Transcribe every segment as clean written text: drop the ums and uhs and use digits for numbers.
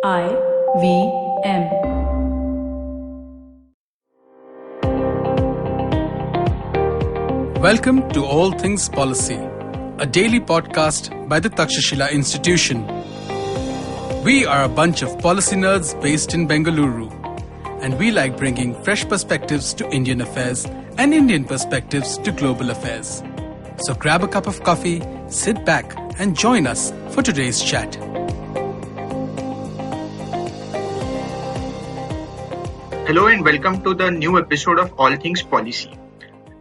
IVM. Welcome to All Things Policy, a daily podcast by the Takshashila Institution. We are a bunch of policy nerds based in Bengaluru, and we like bringing fresh perspectives to Indian affairs and Indian perspectives to global affairs. So grab a cup of coffee, sit back, and join us for today's chat. Hello and welcome to the new episode of All Things Policy.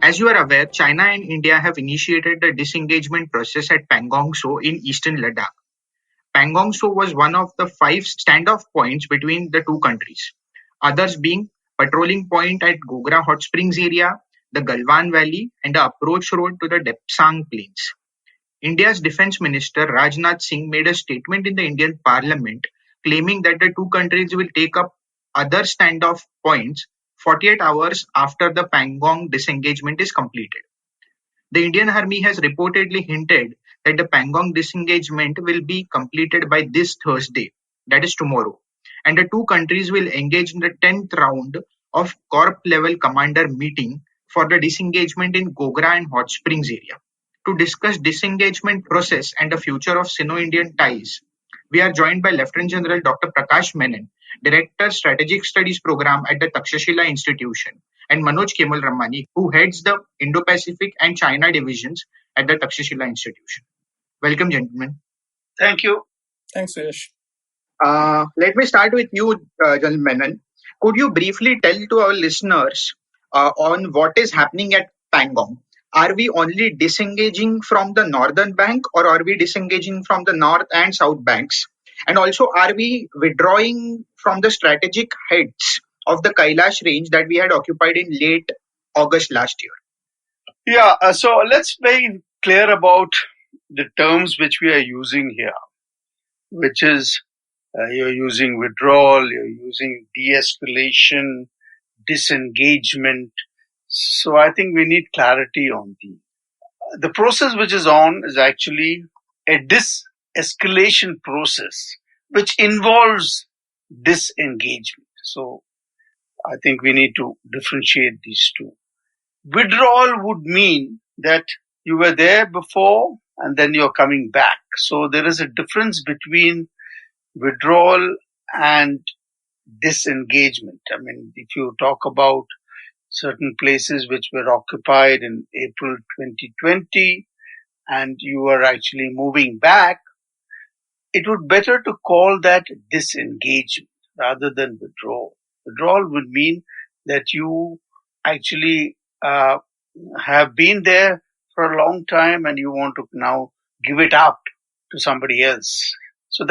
As you are aware, China and India have initiated the disengagement process at Pangong Tso in eastern Ladakh. Pangong Tso was one of the 5 standoff points between the two countries, others being patrolling point at Gogra Hot Springs area, the Galwan Valley, and the approach road to the Depsang Plains. India's Defence Minister Rajnath Singh made a statement in the Indian Parliament claiming that the two countries will take up other standoff points 48 hours after the Pangong disengagement is completed. The Indian Army has reportedly hinted that the Pangong disengagement will be completed by this Thursday, that is tomorrow, and the two countries will engage in the 10th round of corp-level commander meeting for the disengagement in Gogra and Hot Springs area. To discuss disengagement process and the future of Sino-Indian ties, we are joined by Lieutenant General Dr. Prakash Menon, Director Strategic Studies Program at the Takshashila Institution, and Manoj Kewalramani, who heads the Indo-Pacific and China divisions at the Takshashila Institution. Welcome, gentlemen. Thank you. Thanks, Suyash. Let me start with you, General Menon. Could you briefly tell to our listeners on what is happening at Pangong? Are we only disengaging from the northern bank, or are we disengaging from the north and south banks? And also, are we withdrawing from the strategic heights of the Kailash range that we had occupied in late August last year? Yeah, so let's be clear about the terms which we are using here, which is you're using withdrawal, you're using de-escalation, disengagement. So I think we need clarity on the process which is on is actually a escalation process which involves disengagement. So I think we need to differentiate these two. Withdrawal would mean that you were there before and then you're coming back. So there is a difference between withdrawal and disengagement. I mean, if you talk about certain places which were occupied in April 2020 and you are actually moving back, it would be better to call that disengagement rather than withdrawal. Withdrawal would mean that you actually have been there for a long time and you want to now give it up to somebody else. So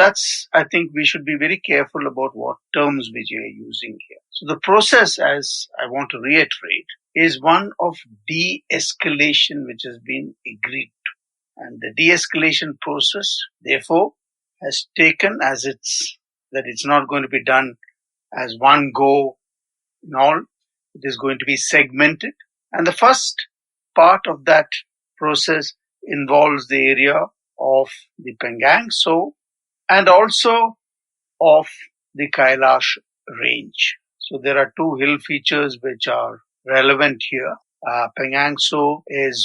I think we should be very careful about what terms which we are using here. So the process, as I want to reiterate, is one of de-escalation which has been agreed to. And the de-escalation process, therefore, has taken as that it's not going to be done as one go in all. It is going to be segmented. And the first part of that process involves the area of the Pangong Tso and also of the Kailash range. So there are two hill features which are relevant here. Pangong Tso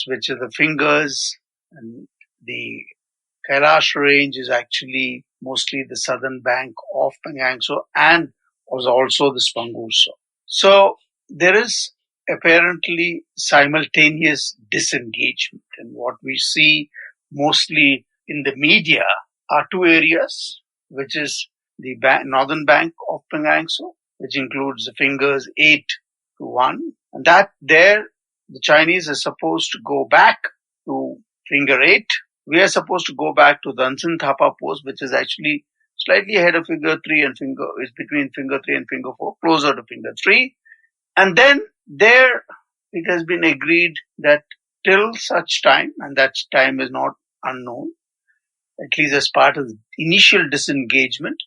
which are the fingers, and the Kailash range is actually mostly the southern bank of Pangong Tso and was also the Pangong Tso. So there is apparently simultaneous disengagement, and what we see mostly in the media are two areas, which is the northern bank of Pangong Tso, which includes the fingers 8 to 1, and that there the Chinese are supposed to go back to finger 8. We are supposed to go back to the Dansan Thapa post, which is actually slightly ahead of finger 3 and is between finger 3 and finger 4, closer to finger 3. And then there it has been agreed that till such time, and that time is not unknown, at least as part of the initial disengagement,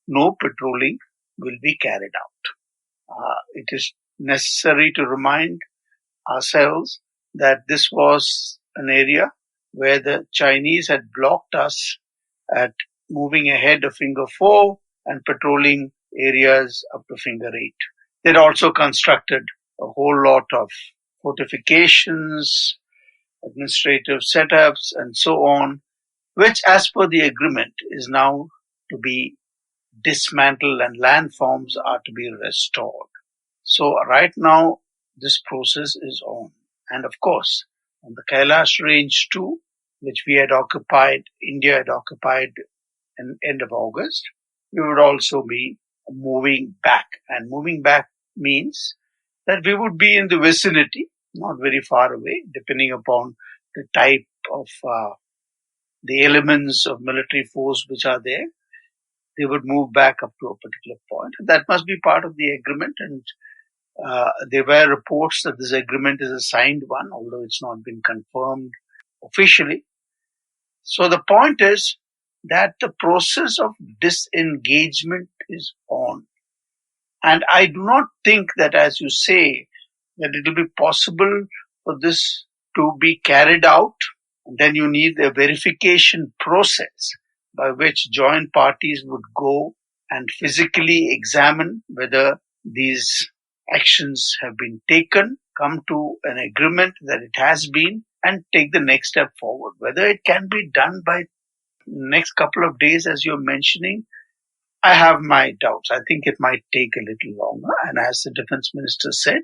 no patrolling will be carried out. It is necessary to remind ourselves that this was an area where the Chinese had blocked us at moving ahead of finger 4 and patrolling areas up to Finger 8. They'd also constructed a whole lot of fortifications, administrative setups, and so on, which, as per the agreement, is now to be dismantled and landforms are to be restored. So right now, this process is on. And of course, on the Kailash Range too, which India had occupied in end of August, we would also be moving back. And moving back means that we would be in the vicinity, not very far away, depending upon the type of the elements of military force which are there. They would move back up to a particular point. That must be part of the agreement, and there were reports that this agreement is a signed one, although it's not been confirmed officially. So the point is that the process of disengagement is on. And I do not think that, as you say, that it will be possible for this to be carried out. Then you need a verification process by which joint parties would go and physically examine whether these actions have been taken, come to an agreement that it has been, and take the next step forward. Whether it can be done by next couple of days, as you're mentioning, I have my doubts. I think it might take a little longer. And as the defense minister said,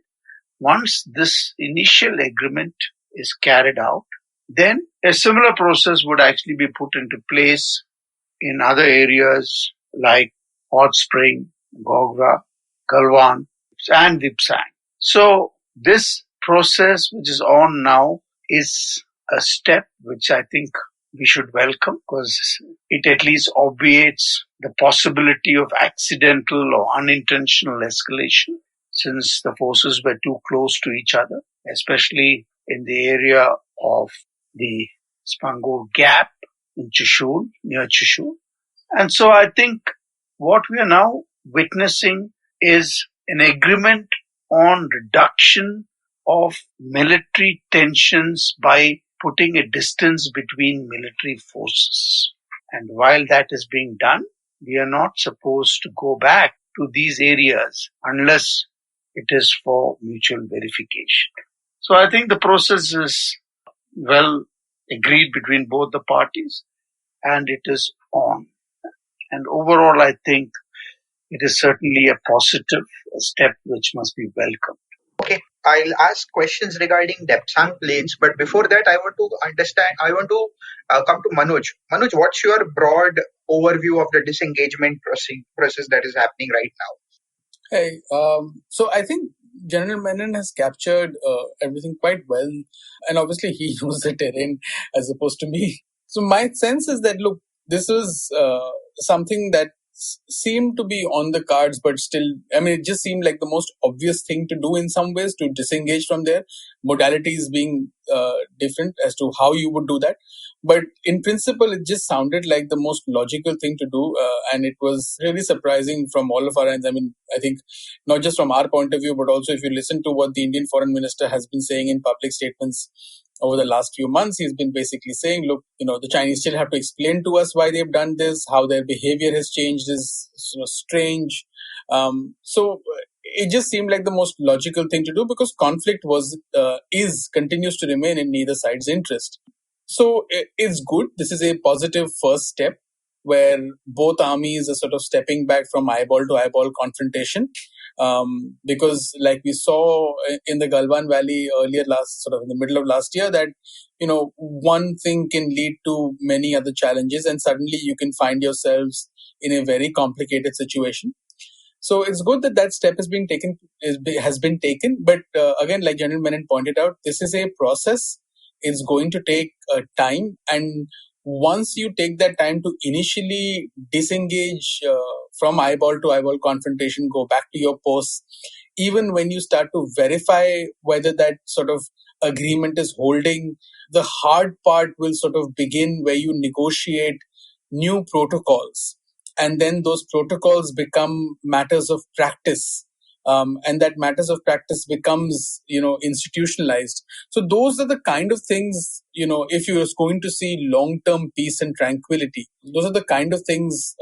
once this initial agreement is carried out, then a similar process would actually be put into place in other areas like Hot Spring, Gogra, Galwan, and Dipsang. So this process which is on now is a step which I think we should welcome, because it at least obviates the possibility of accidental or unintentional escalation, since the forces were too close to each other, especially in the area of the Spangor Gap in Chushul, near Chushul. And so I think what we are now witnessing is an agreement on reduction of military tensions by putting a distance between military forces. And while that is being done, we are not supposed to go back to these areas unless it is for mutual verification. So I think the process is well agreed between both the parties, and it is on. And overall, I think it is certainly a positive step which must be welcomed. Okay, I'll ask questions regarding Depsang Plains, but before that, I want to come to Manoj. Manoj, what's your broad overview of the disengagement process that is happening right now? Hey, so I think General Menon has captured everything quite well, and obviously he knows the terrain as opposed to me. So my sense is that, look, this is something that seemed to be on the cards, but still, I mean, it just seemed like the most obvious thing to do in some ways, to disengage from there. Modalities being different as to how you would do that. But in principle, it just sounded like the most logical thing to do. And it was really surprising from all of our ends. I mean, I think not just from our point of view, but also if you listen to what the Indian Foreign Minister has been saying in public statements over the last few months, he's been basically saying, look, the Chinese still have to explain to us why they've done this, how their behavior has changed is strange. So it just seemed like the most logical thing to do, because conflict continues to remain in neither side's interest. So it's good. This is a positive first step where both armies are sort of stepping back from eyeball to eyeball confrontation. Because like we saw in the Galwan Valley in the middle of last year, that, one thing can lead to many other challenges, and suddenly you can find yourselves in a very complicated situation. So it's good that that step has been taken. But again, like General Menon pointed out, this is a process. It's going to take time. And once you take that time to initially disengage from eyeball to eyeball confrontation, go back to your posts, even when you start to verify whether that sort of agreement is holding, the hard part will sort of begin, where you negotiate new protocols. And then those protocols become matters of practice and that matters of practice becomes, institutionalized. So those are the kind of things, if you're going to see long-term peace and tranquility, those are the kind of things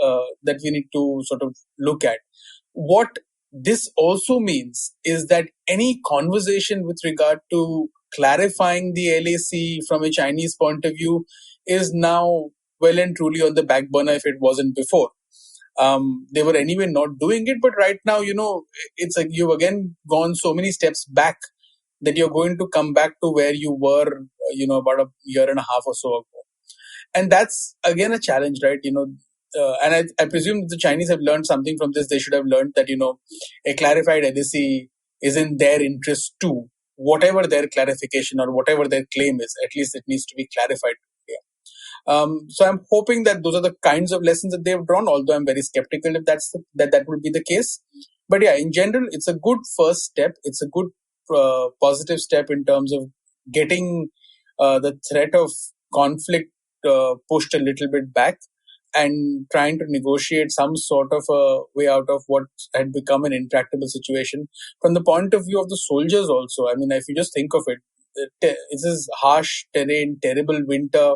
that we need to sort of look at. What this also means is that any conversation with regard to clarifying the LAC from a Chinese point of view is now well and truly on the back burner if it wasn't before. They were anyway not doing it, but right now, it's like you've again gone so many steps back that you're going to come back to where you were, about a year and a half or so ago. And that's again a challenge, right? And I presume the Chinese have learned something from this. They should have learned that, a clarified LAC is in their interest too. Whatever their clarification or whatever their claim is, at least it needs to be clarified. So I'm hoping that those are the kinds of lessons that they've drawn, although I'm very skeptical if that would be the case. But yeah, in general, it's a good first step. It's a good positive step in terms of getting the threat of conflict pushed a little bit back and trying to negotiate some sort of a way out of what had become an intractable situation. From the point of view of the soldiers also, I mean, if you just think of it, this is harsh terrain, terrible winter,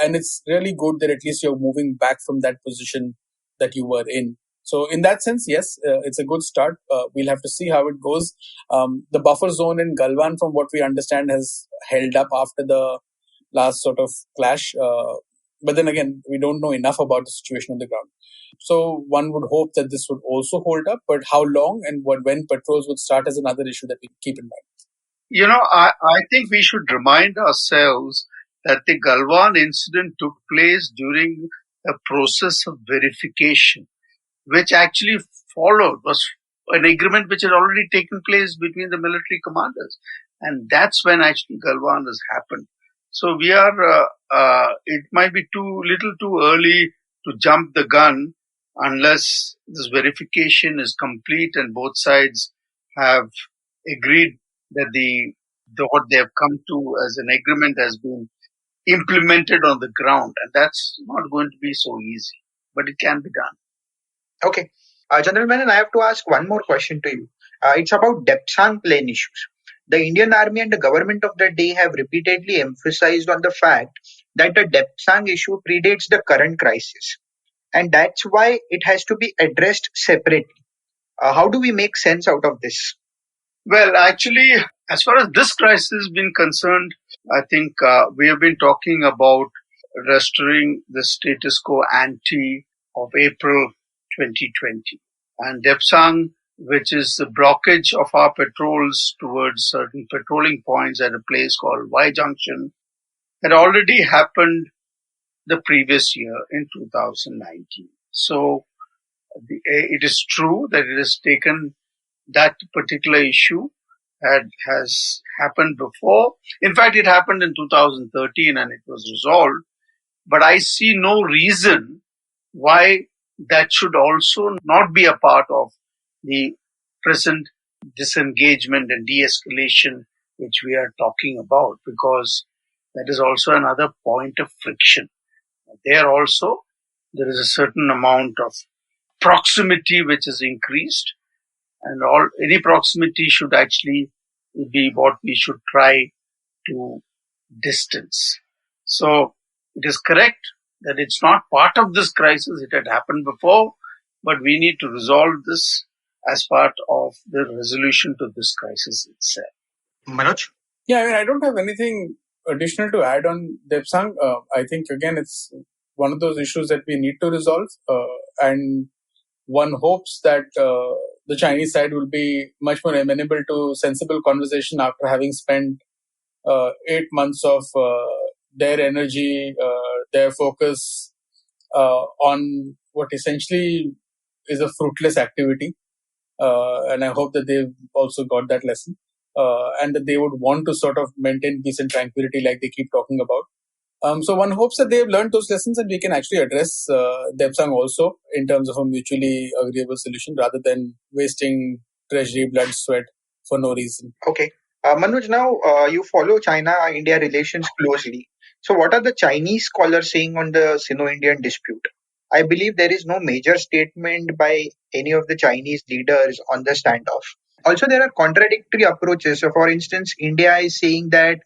and it's really good that at least you're moving back from that position that you were in. So in that sense, yes, it's a good start. We'll have to see how it goes. The buffer zone in Galwan, from what we understand, has held up after the last sort of clash. But then again, we don't know enough about the situation on the ground. So one would hope that this would also hold up, but how long and when patrols would start is another issue that we keep in mind. I think we should remind ourselves that the Galwan incident took place during a process of verification, which actually was an agreement which had already taken place between the military commanders. And that's when actually Galwan has happened. So we are, it might be little too early to jump the gun unless this verification is complete and both sides have agreed that what they have come to as an agreement has been implemented on the ground. And that's not going to be so easy, but it can be done. Okay. General Menon, I have to ask one more question to you. It's about Depsang Plain issues. The Indian Army and the government of the day have repeatedly emphasized on the fact that the Depsang issue predates the current crisis. And that's why it has to be addressed separately. How do we make sense out of this? Well, actually, as far as this crisis has been concerned, I think we have been talking about restoring the status quo ante of April 2020. And Depsang, which is the blockage of our patrols towards certain patrolling points at a place called Y Junction, had already happened the previous year in 2019. So it is true that it has taken that particular issue has happened before. In fact, it happened in 2013 and it was resolved. But I see no reason why that should also not be a part of the present disengagement and de-escalation which we are talking about, because that is also another point of friction. There also, there is a certain amount of proximity which is increased, and any proximity should actually be what we should try to distance. So it is correct that it's not part of this crisis. It had happened before, but we need to resolve this as part of the resolution to this crisis itself. Manoj? Yeah, I mean, I don't have anything additional to add on Depsang. I think, again, it's one of those issues that we need to resolve. And one hopes that the Chinese side will be much more amenable to sensible conversation after having spent 8 months of their energy, their focus on what essentially is a fruitless activity. And I hope that they've also got that lesson. And that they would want to sort of maintain peace and tranquility like they keep talking about. So one hopes that they've learned those lessons and we can actually address Depsang also in terms of a mutually agreeable solution rather than wasting treasury blood sweat for no reason. Okay. Manoj, now you follow China-India relations closely. So what are the Chinese scholars saying on the Sino-Indian dispute? I believe there is no major statement by any of the Chinese leaders on the standoff. Also, there are contradictory approaches. So, for instance, India is saying that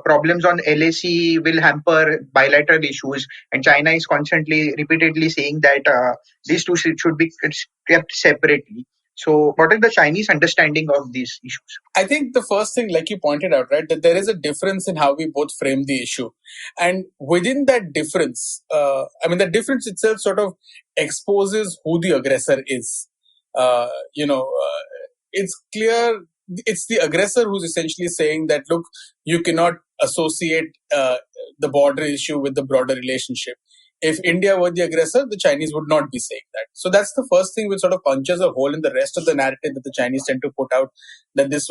problems on LAC will hamper bilateral issues, and China is constantly, repeatedly saying that these two should be kept separately. So, what is the Chinese understanding of these issues? I think the first thing, like you pointed out, right, that there is a difference in how we both frame the issue. And within that difference, the difference itself sort of exposes who the aggressor is. It's clear it's the aggressor who's essentially saying that, look, you cannot associate the border issue with the broader relationship. If India were the aggressor, the Chinese would not be saying that. So that's the first thing which sort of punches a hole in the rest of the narrative that the Chinese tend to put out, that this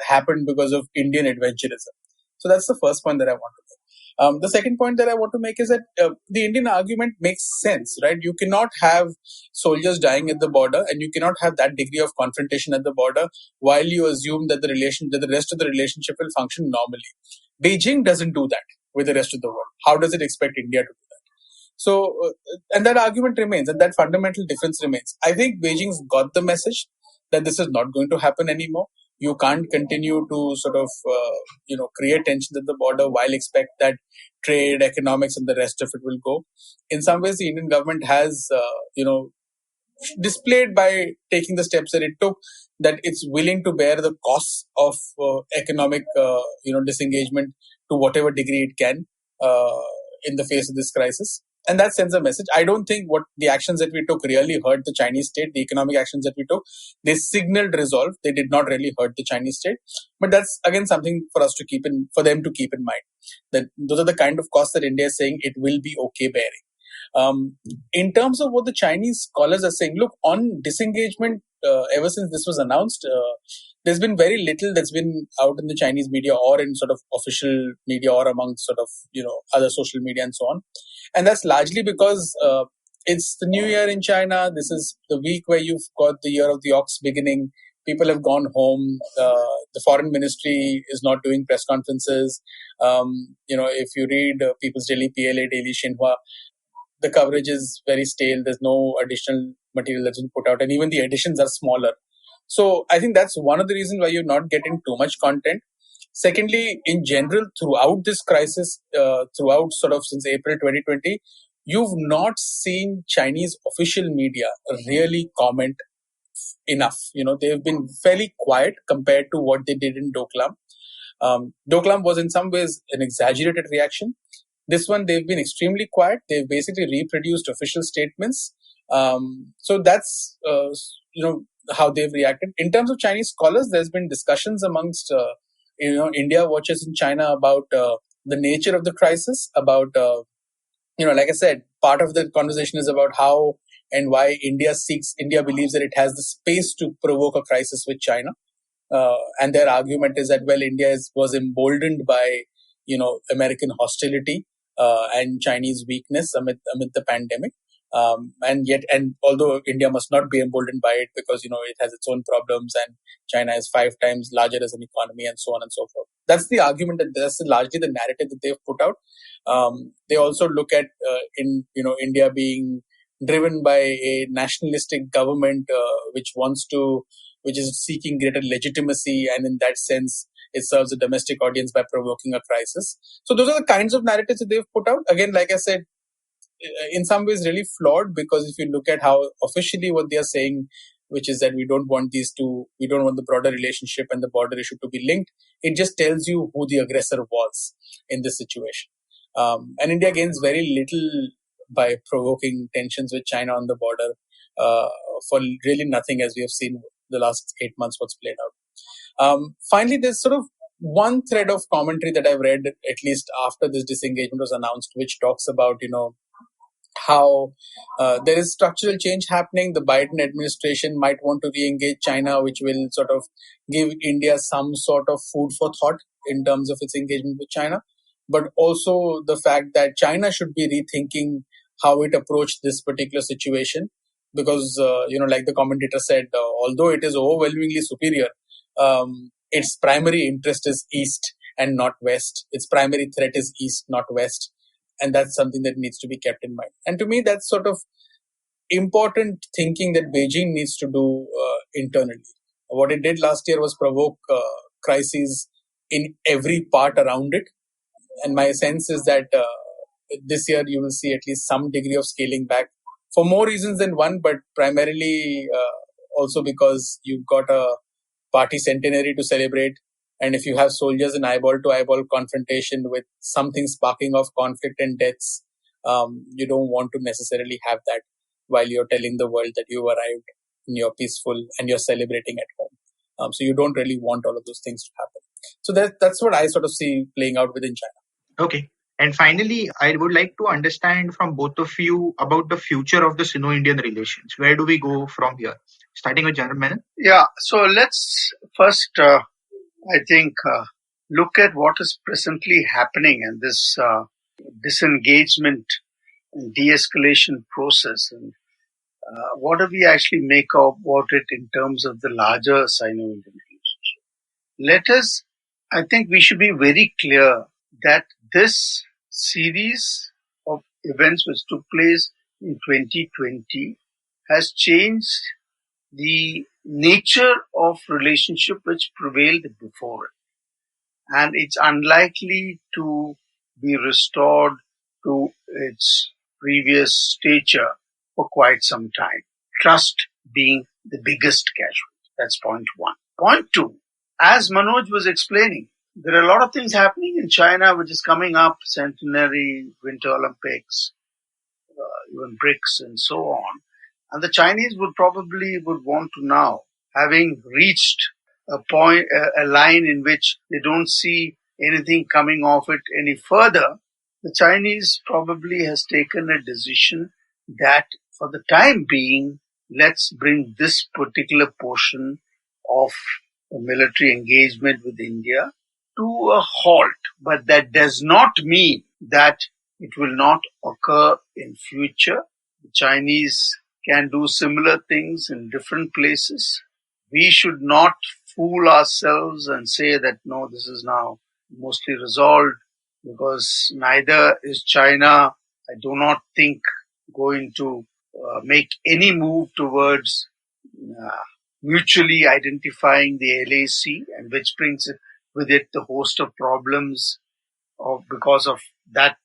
happened because of Indian adventurism. So that's the first point that I want to make. The second point that I want to make is that the Indian argument makes sense, right? You cannot have soldiers dying at the border, and you cannot have that degree of confrontation at the border while you assume that the rest of the relationship will function normally. Beijing doesn't do that with the rest of the world. How does it expect India to do that? So, and that argument remains, and that fundamental difference remains. I think Beijing's got the message that this is not going to happen anymore. You can't continue to sort of, create tensions at the border while expect that trade, economics, and the rest of it will go. In some ways, the Indian government has, displayed by taking the steps that it took, that it's willing to bear the costs of economic, disengagement to whatever degree it can in the face of this crisis. And that sends a message. I don't think what the actions that we took really hurt the Chinese state. The economic actions that we took, they signaled resolve. They did not really hurt the Chinese state. But that's again something for them to keep in mind. That those are the kind of costs that India is saying it will be okay bearing. In terms of what the Chinese scholars are saying, look, on disengagement, ever since this was announced, there's been very little that's been out in the Chinese media or in sort of official media or among sort of, other social media and so on. And that's largely because it's the new year in China. This is the week where you've got the year of the ox beginning. People have gone home. The foreign ministry is not doing press conferences. If you read People's Daily, PLA, Daily Xinhua, the coverage is very stale. There's no additional material that's been put out, and even the editions are smaller. So I think that's one of the reasons why you're not getting too much content. Secondly, in general, throughout this crisis, throughout sort of since April 2020, you've not seen Chinese official media really comment enough. They've been fairly quiet compared to what they did in Doklam. Doklam was in some ways an exaggerated reaction. This one, they've been extremely quiet. They've basically reproduced official statements. So that's, how they've reacted. In terms of Chinese scholars, there's been discussions amongst, India watchers in China about the nature of the crisis, about, like I said, part of the conversation is about how and why India believes that it has the space to provoke a crisis with China. And their argument is that, well, India was emboldened by, American hostility and Chinese weakness amid the pandemic. And although India must not be emboldened by it because, it has its own problems and China is 5 times larger as an economy and so on and so forth. That's the argument, that's largely the narrative that they've put out. They also look at, India being driven by a nationalistic government, which is seeking greater legitimacy. And in that sense, it serves a domestic audience by provoking a crisis. So those are the kinds of narratives that they've put out. Again, like I said, in some ways really flawed, because if you look at how officially what they are saying, which is that we don't want the broader relationship and the border issue to be linked, it just tells you who the aggressor was in this situation. And India gains very little by provoking tensions with China on the border for really nothing, as we have seen the last 8 months what's played out. Finally, there's sort of one thread of commentary that I've read, at least after this disengagement was announced, which talks about, how there is structural change happening. The Biden administration might want to re-engage China, which will sort of give India some sort of food for thought in terms of its engagement with China. But also the fact that China should be rethinking how it approached this particular situation. Because, like the commentator said, although it is overwhelmingly superior, its primary interest is East and not West. Its primary threat is East, not West. And that's something that needs to be kept in mind. And to me, that's sort of important thinking that Beijing needs to do internally. What it did last year was provoke crises in every part around it. And my sense is that this year you will see at least some degree of scaling back for more reasons than one, but primarily also because you've got a party centenary to celebrate. And if you have soldiers in eyeball-to-eyeball confrontation with something sparking of conflict and deaths, you don't want to necessarily have that while you're telling the world that you arrived and you're peaceful and you're celebrating at home. So you don't really want all of those things to happen. So that's what I sort of see playing out within China. Okay. And finally, I would like to understand from both of you about the future of the Sino-Indian relations. Where do we go from here? Starting with General Menon. Yeah, so let's first, I think, look at what is presently happening in this disengagement and de-escalation process. And what do we actually make about it in terms of the larger Sino-Indian relationship? I think we should be very clear that this series of events which took place in 2020 has changed the nature of relationship which prevailed before it. And it's unlikely to be restored to its previous stature for quite some time. Trust being the biggest casualty. That's point one. Point two, as Manoj was explaining, there are a lot of things happening in China which is coming up, centenary, Winter Olympics, even BRICS and so on. And the Chinese would want to now, having reached a line in which they don't see anything coming off it any further, the Chinese probably has taken a decision that for the time being, let's bring this particular portion of military engagement with India to a halt. But that does not mean that it will not occur in future. The Chinese can do similar things in different places. We should not fool ourselves and say that no, this is now mostly resolved, because neither is China, I do not think, going to make any move towards mutually identifying the LAC, and which brings with it the host of problems because of that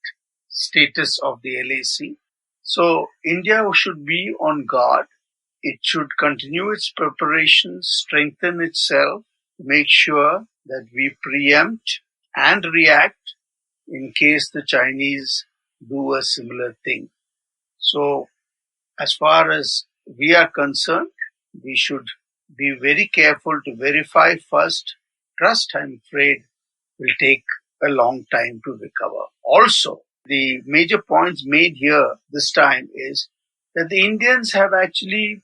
status of the LAC. So India should be on guard. It should continue its preparations, strengthen itself, make sure that we preempt and react in case the Chinese do a similar thing. So as far as we are concerned, we should be very careful to verify first. Trust, I'm afraid, will take a long time to recover. Also, the major points made here this time is that the Indians have actually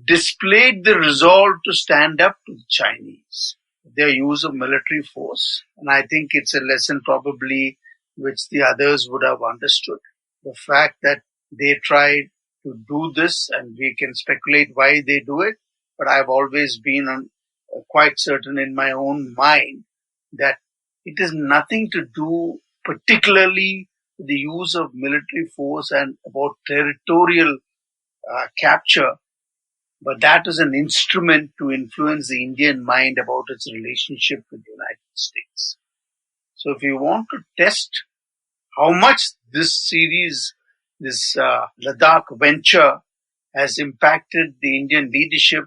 displayed the resolve to stand up to the Chinese, their use of military force. And I think it's a lesson probably which the others would have understood. The fact that they tried to do this, and we can speculate why they do it, but I've always been quite certain in my own mind that it has nothing to do particularly with the use of military force and about territorial capture, but that is an instrument to influence the Indian mind about its relationship with the United States. So if you want to test how much this series, this Ladakh venture has impacted the Indian leadership,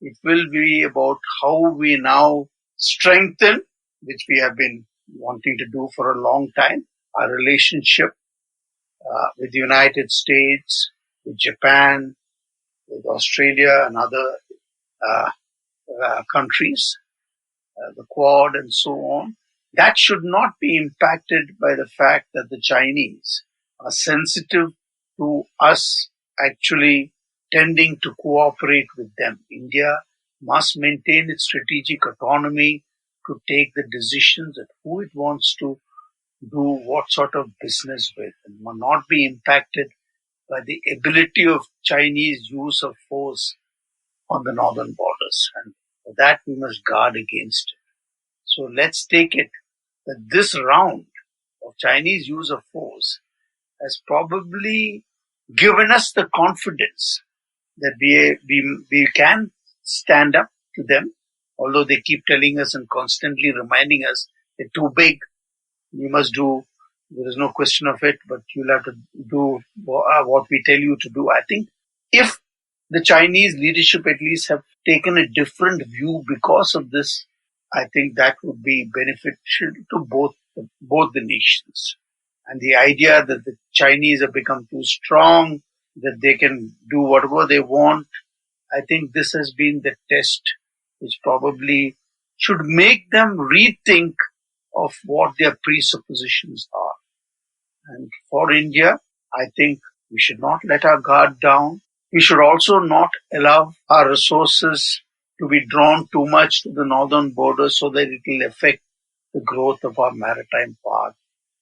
it will be about how we now strengthen, which we have been wanting to do for a long time, our relationship with the United States, with Japan, with Australia and other countries, the Quad and so on. That should not be impacted by the fact that the Chinese are sensitive to us actually tending to cooperate with them. India must maintain its strategic autonomy to take the decisions at who it wants to do what sort of business with, and will not be impacted by the ability of Chinese use of force on the northern borders. And for that we must guard against it. So let's take it that this round of Chinese use of force has probably given us the confidence that we can stand up to them, although they keep telling us and constantly reminding us they're too big, you must do, there is no question of it, but you'll have to do what we tell you to do. I think if the Chinese leadership at least have taken a different view because of this, I think that would be beneficial to both the nations. And the idea that the Chinese have become too strong, that they can do whatever they want, I think this has been the test which probably should make them rethink of what their presuppositions are. And for India, I think we should not let our guard down. We should also not allow our resources to be drawn too much to the northern border so that it will affect the growth of our maritime part.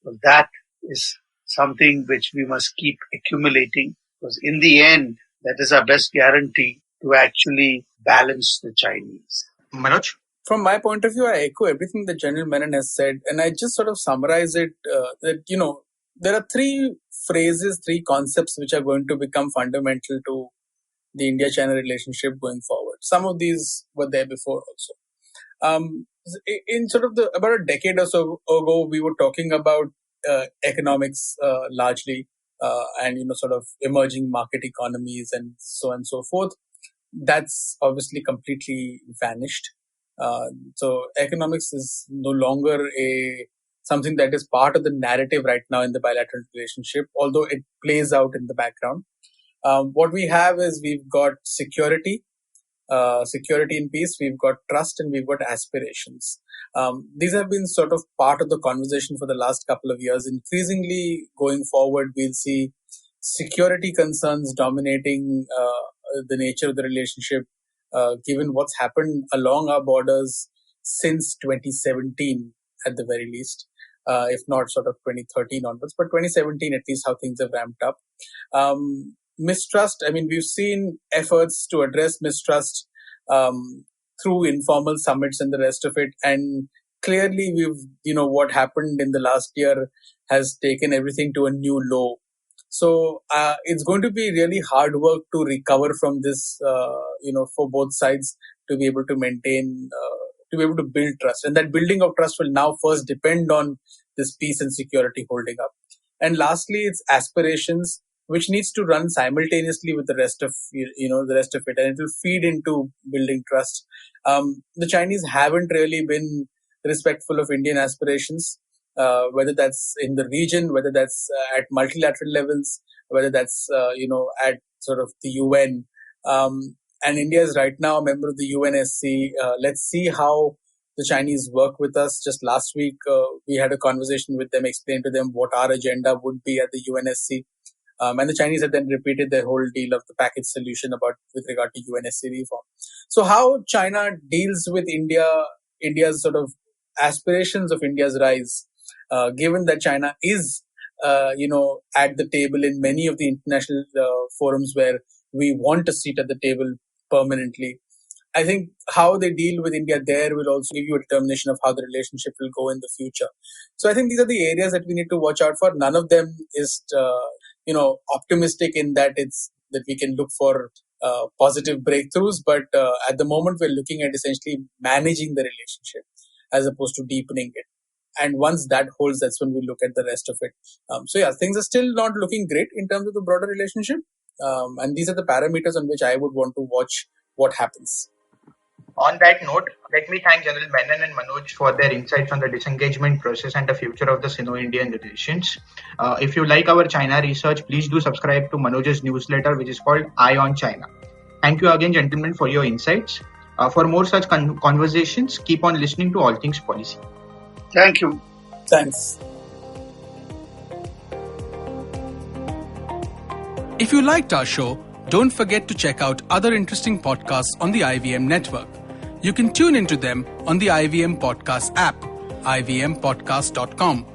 So that is something which we must keep accumulating, because in the end, that is our best guarantee to actually balance the Chinese. Manoj? From my point of view, I echo everything that General Menon has said, and I just sort of summarize it that, there are three phrases, three concepts which are going to become fundamental to the India-China relationship going forward. Some of these were there before also. In sort of about a decade or so ago, we were talking about economics largely, and sort of emerging market economies and so on and so forth. That's obviously completely vanished. So economics is no longer something that is part of the narrative right now in the bilateral relationship, although it plays out in the background. What we have is we've got security and peace, we've got trust, and we've got aspirations. These have been sort of part of the conversation for the last couple of years. Increasingly going forward, we'll see security concerns dominating the nature of the relationship, given what's happened along our borders since 2017 at the very least, if not sort of 2013 onwards, but 2017 at least how things have ramped up. Mistrust, we've seen efforts to address mistrust through informal summits and the rest of it. And clearly what happened in the last year has taken everything to a new low. So it's going to be really hard work to recover from this, for both sides to be able to maintain, to be able to build trust. And that building of trust will now first depend on this peace and security holding up. And lastly, it's aspirations, which needs to run simultaneously with the rest of it, and it will feed into building trust. The Chinese haven't really been respectful of Indian aspirations, whether that's in the region, whether that's at multilateral levels, whether that's at sort of the UN. And India is right now a member of the UNSC. Let's see how the Chinese work with us. Just last week, we had a conversation with them, explained to them what our agenda would be at the UNSC. And the Chinese have then repeated their whole deal of the package solution with regard to UNSC reform. So how China deals with India's sort of aspirations of India's rise, given that China is, at the table in many of the international forums where we want a seat at the table permanently. I think how they deal with India there will also give you a determination of how the relationship will go in the future. So I think these are the areas that we need to watch out for. None of them is, optimistic in that that we can look for positive breakthroughs. But at the moment, we're looking at essentially managing the relationship as opposed to deepening it. And once that holds, that's when we look at the rest of it. Things are still not looking great in terms of the broader relationship. And these are the parameters on which I would want to watch what happens. On that note, let me thank General Menon and Manoj for their insights on the disengagement process and the future of the Sino-Indian relations. If you like our China research, please do subscribe to Manoj's newsletter, which is called Eye on China. Thank you again, gentlemen, for your insights. For more such conversations, keep on listening to All Things Policy. Thank you. Thanks. If you liked our show, don't forget to check out other interesting podcasts on the IVM network. You can tune into them on the IVM Podcast app, ivmpodcast.com,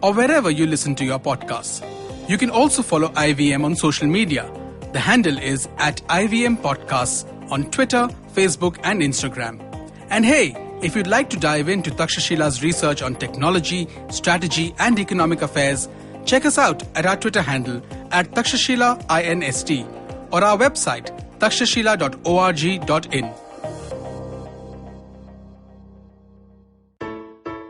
or wherever you listen to your podcasts. You can also follow IVM on social media. The handle is @IVM Podcasts on Twitter, Facebook, and Instagram. And hey, if you'd like to dive into Takshashila's research on technology, strategy, and economic affairs, Check us out at our Twitter handle at takshashila_inst or our website takshashila.org.in.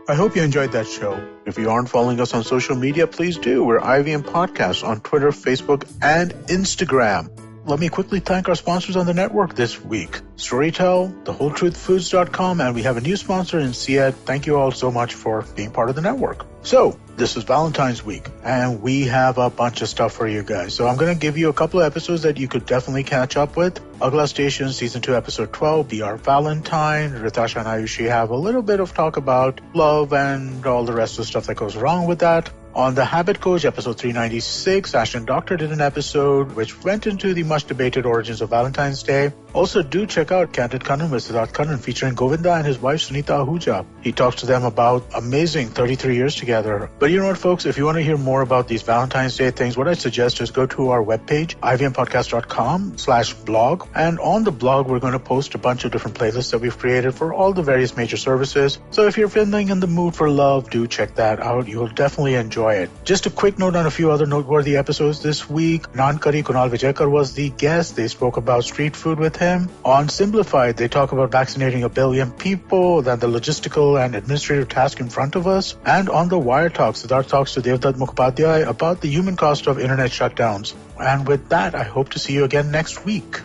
I hope you enjoyed that show. If you aren't following us on social media, please do. We're IVM Podcasts on Twitter, Facebook, and Instagram. Let me quickly thank our sponsors on the network this week. Storytel, thewholetruthfoods.com, and we have a new sponsor in Syed. Thank you all so much for being part of the network. So, this is Valentine's week, and we have a bunch of stuff for you guys. So I'm going to give you a couple of episodes that you could definitely catch up with. Agla Station, Season 2, Episode 12, Be Our Valentine. Ritasha and Ayushi have a little bit of talk about love and all the rest of the stuff that goes wrong with that. On The Habit Coach, episode 396, Ashton Doctor did an episode which went into the much-debated origins of Valentine's Day. Also, do check out Candid Kannan with Siddharth Kannan featuring Govinda and his wife Sunita Ahuja. He talks to them about amazing 33 years together. But you know what, folks? If you want to hear more about these Valentine's Day things, what I suggest is go to our webpage, ivmpodcast.com/blog. And on the blog, we're going to post a bunch of different playlists that we've created for all the various major services. So if you're feeling in the mood for love, do check that out. You'll definitely enjoy it. Just a quick note on a few other noteworthy episodes this week. Nankari Kunal Vijayakar was the guest. They spoke about street food with him. On Simplified, they talk about vaccinating 1 billion people, then the logistical and administrative task in front of us. And on the Wire Talk, Siddharth talks to Devdutt Mukhopadhyay about the human cost of internet shutdowns. And with that, I hope to see you again next week.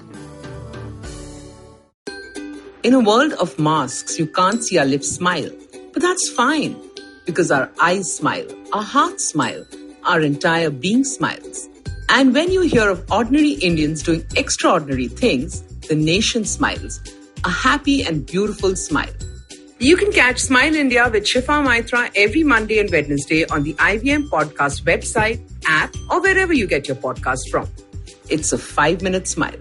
In a world of masks, you can't see our lips smile. But that's fine, because our eyes smile, our hearts smile, our entire being smiles. And when you hear of ordinary Indians doing extraordinary things, the nation smiles. A happy and beautiful smile. You can catch Smile India with Shifa Maitra every Monday and Wednesday on the IVM Podcast website, app, or wherever you get your podcast from. It's a 5-minute smile.